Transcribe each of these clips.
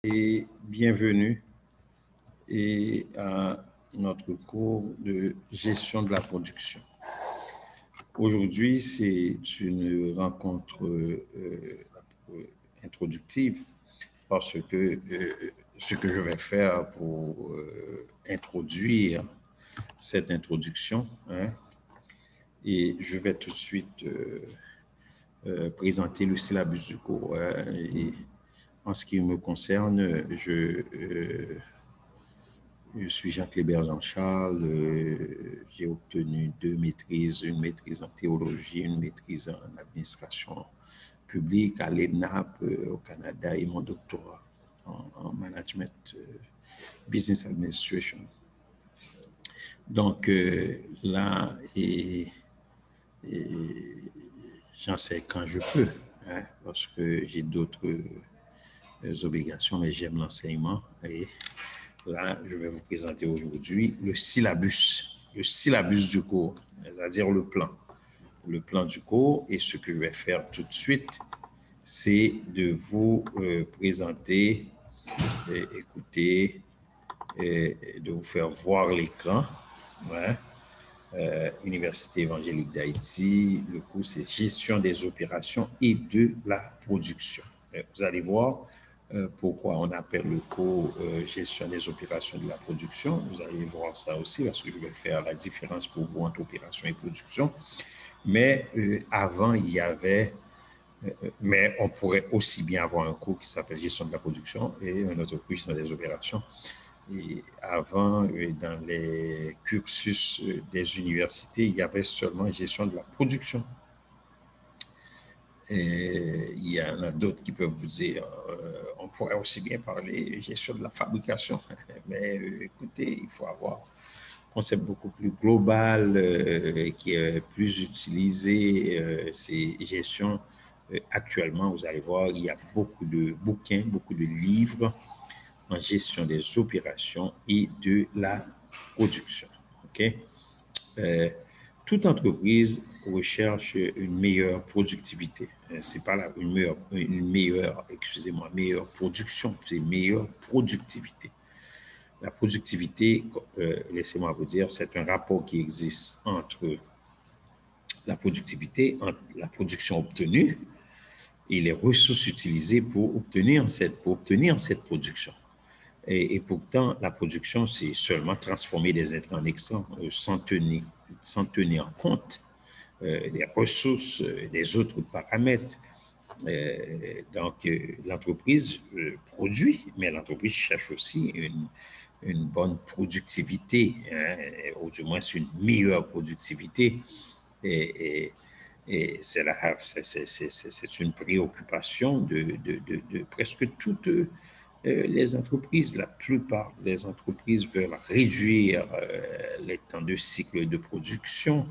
Et bienvenue à notre cours de gestion de la production. Aujourd'hui, c'est une rencontre introductive parce que ce que je vais faire pour introduire cette introduction, et je vais tout de suite présenter le syllabus du cours. Et en ce qui me concerne, je suis Jacques-Lébert Jean-Charles. J'ai obtenu 2 maîtrises, une maîtrise en théologie, une maîtrise en administration publique à l'ENAP au Canada et mon doctorat en management, business administration. Donc là, j'enseigne quand je peux, parce que j'ai d'autres obligations, mais j'aime l'enseignement. Et là, je vais vous présenter aujourd'hui le syllabus du cours, c'est-à-dire le plan du cours. Et ce que je vais faire tout de suite, c'est de vous présenter, écouter, de vous faire voir l'écran. Université évangélique d'Haïti, le cours c'est gestion des opérations et de la production. Vous allez voir pourquoi on appelle le cours gestion des opérations de la production. Vous allez voir ça aussi parce que je vais faire la différence pour vous entre opération et production. Mais avant, il y avait, mais on pourrait aussi bien avoir un cours qui s'appelle gestion de la production et un autre cours gestion des opérations. Et avant, dans les cursus des universités, il y avait seulement gestion de la production. Et il y en a d'autres qui peuvent vous dire, on pourrait aussi bien parler gestion de la fabrication. Mais écoutez, il faut avoir un concept beaucoup plus global qui est plus utilisé. C'est gestion. Actuellement, vous allez voir, il y a beaucoup de bouquins, beaucoup de livres en gestion des opérations et de la production. Okay? Toute entreprise recherche une meilleure productivité. C'est pas là meilleure production, c'est une meilleure productivité. La productivité, laissez-moi vous dire, c'est un rapport qui existe entre la productivité, entre la production obtenue et les ressources utilisées pour obtenir cette production. Et pourtant, la production, c'est seulement transformer des intrants en excellents sans tenir compte des ressources, des autres paramètres. Donc, l'entreprise produit, mais l'entreprise cherche aussi une bonne productivité, ou du moins une meilleure productivité. Et c'est une préoccupation de presque toutes les entreprises. La plupart des entreprises veulent réduire les temps de cycle de production.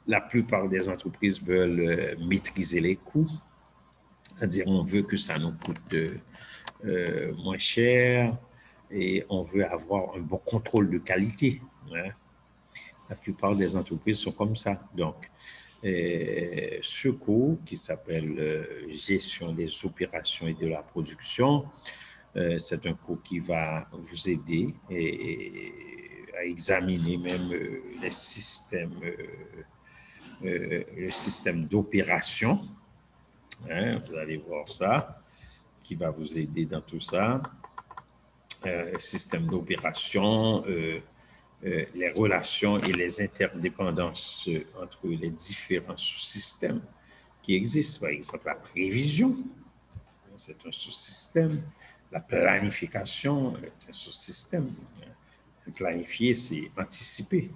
La plupart des entreprises veulent maîtriser les coûts. C'est-à-dire, on veut que ça nous coûte moins cher et on veut avoir un bon contrôle de qualité. La plupart des entreprises sont comme ça. Donc, ce cours qui s'appelle gestion des opérations et de la production, c'est un cours qui va vous aider à examiner même le système d'opération. Vous allez voir ça, qui va vous aider dans tout ça. Système d'opération, les relations et les interdépendances entre les différents sous-systèmes qui existent. Par exemple, la prévision, c'est un sous-système. La planification est un sous-système. Planifier, c'est anticiper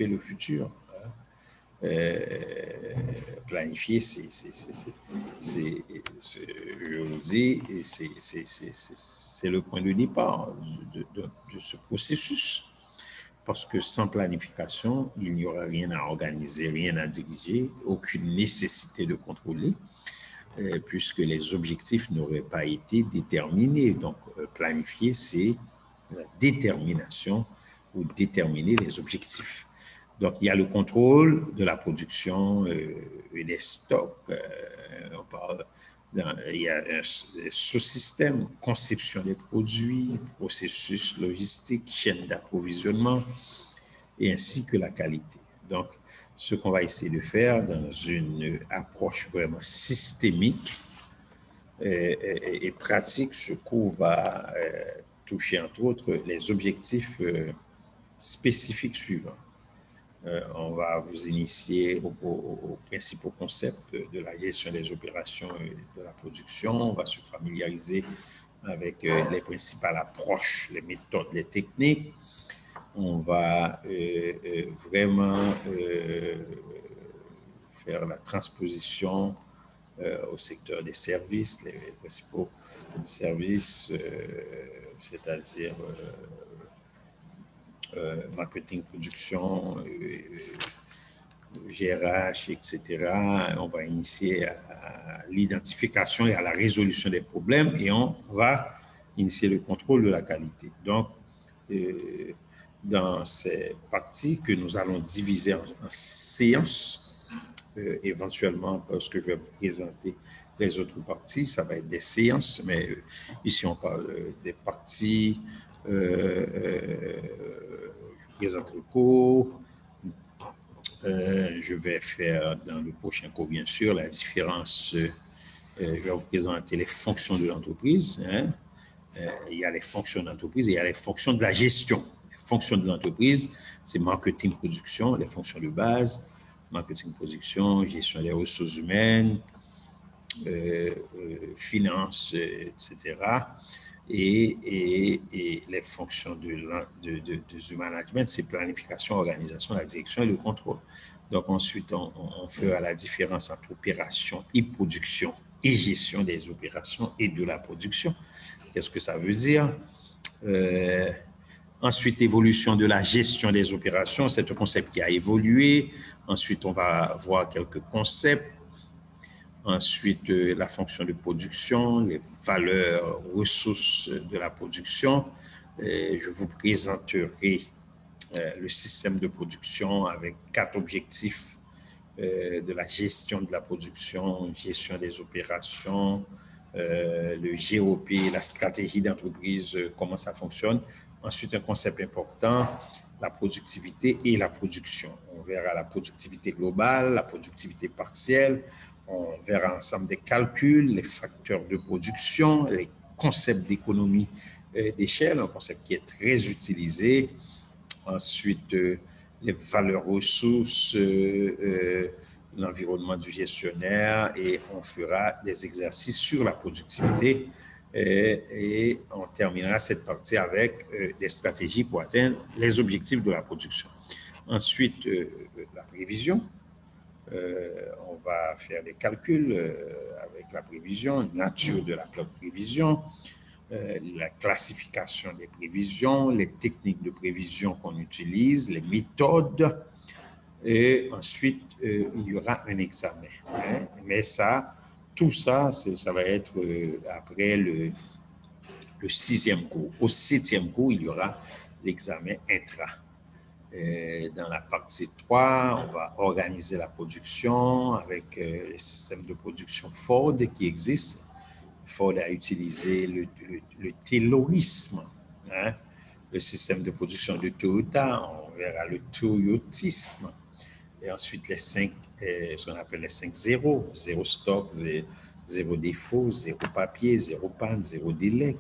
le futur. Planifier, je vous dis, c'est le point de départ de ce processus. Parce que sans planification, il n'y aura rien à organiser, rien à diriger, aucune nécessité de contrôler, puisque les objectifs n'auraient pas été déterminés. Donc, planifier, c'est la détermination ou déterminer les objectifs. Donc, il y a le contrôle de la production et des stocks. On parle il y a un sous-système, conception des produits, processus logistique, chaîne d'approvisionnement, et ainsi que la qualité. Donc, ce qu'on va essayer de faire dans une approche vraiment systémique et pratique, ce cours va toucher entre autres les objectifs spécifiques suivants. On va vous initier aux principaux concepts de la gestion des opérations et de la production. On va se familiariser avec les principales approches, les méthodes, les techniques. On va vraiment faire la transposition au secteur des services, les principaux services, c'est-à-dire marketing, production, GRH, etc. On va initier à l'identification et à la résolution des problèmes et on va initier le contrôle de la qualité. Donc, dans ces parties que nous allons diviser en séances, éventuellement, lorsque je vais vous présenter les autres parties, ça va être des séances, mais ici on parle des parties, je vous présente le cours, je vais faire dans le prochain cours, bien sûr, la différence, je vais vous présenter les fonctions de l'entreprise, hein. Il y a les fonctions d'entreprise et il y a les fonctions de la gestion. Les fonctions de l'entreprise, c'est marketing, production, les fonctions de base, marketing, production, gestion des ressources humaines, finances, etc. Et les fonctions du management, c'est planification, organisation, la direction et le contrôle. Donc ensuite, on fera la différence entre opération et production et gestion des opérations et de la production. Qu'est-ce que ça veut dire? Ensuite, évolution de la gestion des opérations, c'est un concept qui a évolué. Ensuite, on va voir quelques concepts. Ensuite, la fonction de production, les valeurs, ressources de la production. Je vous présenterai le système de production avec 4 objectifs de la gestion de la production, gestion des opérations, le GOP, la stratégie d'entreprise, comment ça fonctionne. Ensuite, un concept important, la productivité et la production. On verra la productivité globale, la productivité partielle, on verra ensemble des calculs, les facteurs de production, les concepts d'économie d'échelle, un concept qui est très utilisé. Ensuite, les valeurs ressources, l'environnement du gestionnaire et on fera des exercices sur la productivité et on terminera cette partie avec des stratégies pour atteindre les objectifs de la production. Ensuite, la prévision. On va faire des calculs avec la prévision, nature de la prévision, la classification des prévisions, les techniques de prévision qu'on utilise, les méthodes, et ensuite, il y aura un examen. Hein. Mais ça, tout ça, ça va être après le 6e cours. Au 7e cours, il y aura l'examen intra. Dans la partie 3, on va organiser la production avec le système de production Ford qui existe. Ford a utilisé le taylorisme, hein, le système de production de Toyota, on verra le toyotisme, et ensuite les 5, ce qu'on appelle les 5 zéros, zéro stock, zéro défaut, zéro papier, zéro panne, zéro délai,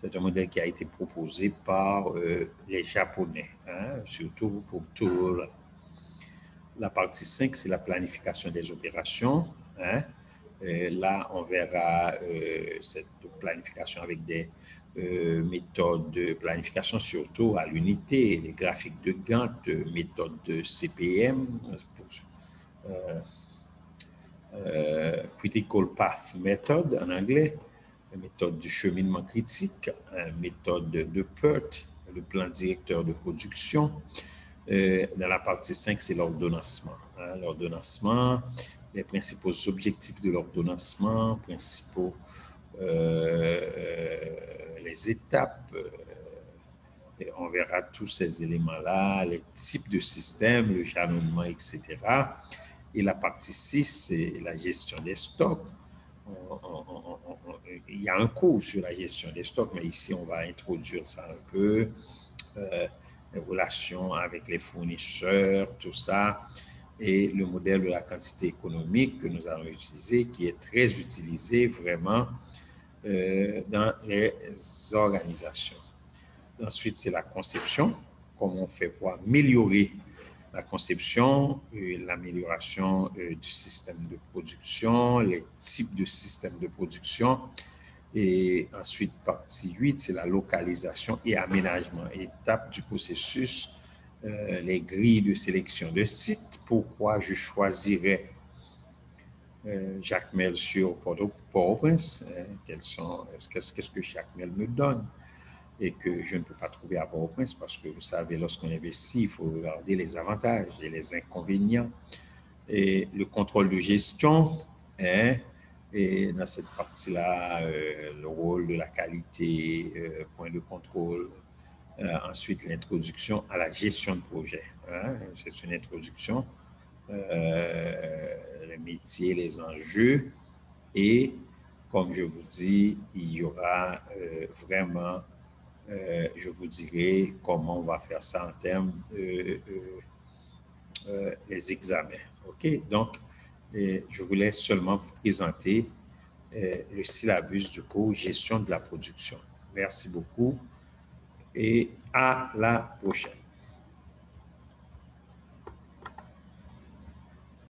c'est un modèle qui a été proposé par les Japonais, hein, surtout pour Toyota. La partie 5, c'est la planification des opérations, hein. Là, on verra cette planification avec des méthodes de planification, surtout à l'unité, les graphiques de Gantt, méthode de CPM, Critical Path Method en anglais, méthode du cheminement critique, méthode de PERT, le plan directeur de production. Dans la partie 5, c'est l'ordonnancement. Hein, l'ordonnancement, les principaux objectifs de l'ordonnancement, les étapes, On verra tous ces éléments-là, les types de systèmes, le jalonnement, etc. Et la partie 6, c'est la gestion des stocks. Il y a un cours sur la gestion des stocks, mais ici, on va introduire ça un peu. Les relations avec les fournisseurs, tout ça, et le modèle de la quantité économique que nous allons utiliser, qui est très utilisé vraiment dans les organisations. Ensuite, c'est la conception, comment on fait pour améliorer la conception, l'amélioration du système de production, les types de systèmes de production. Et ensuite, partie 8, c'est la localisation et aménagement. Étape du processus, les grilles de sélection de sites. Pourquoi je choisirais Jacmel sur Port-au-Prince? Qu'est-ce que Jacmel me donne et que je ne peux pas trouver à Port-au-Prince, parce que vous savez, lorsqu'on investit, il faut regarder les avantages et les inconvénients. Et le contrôle de gestion, hein, et dans cette partie-là, le rôle de la qualité, point de contrôle. Ensuite, l'introduction à la gestion de projet. Hein, c'est une introduction, les métiers, les enjeux. Et comme je vous dis, il y aura vraiment, je vous dirai comment on va faire ça en termes des examens. OK? Donc, je voulais seulement vous présenter le syllabus du cours Gestion de la production. Merci beaucoup et à la prochaine.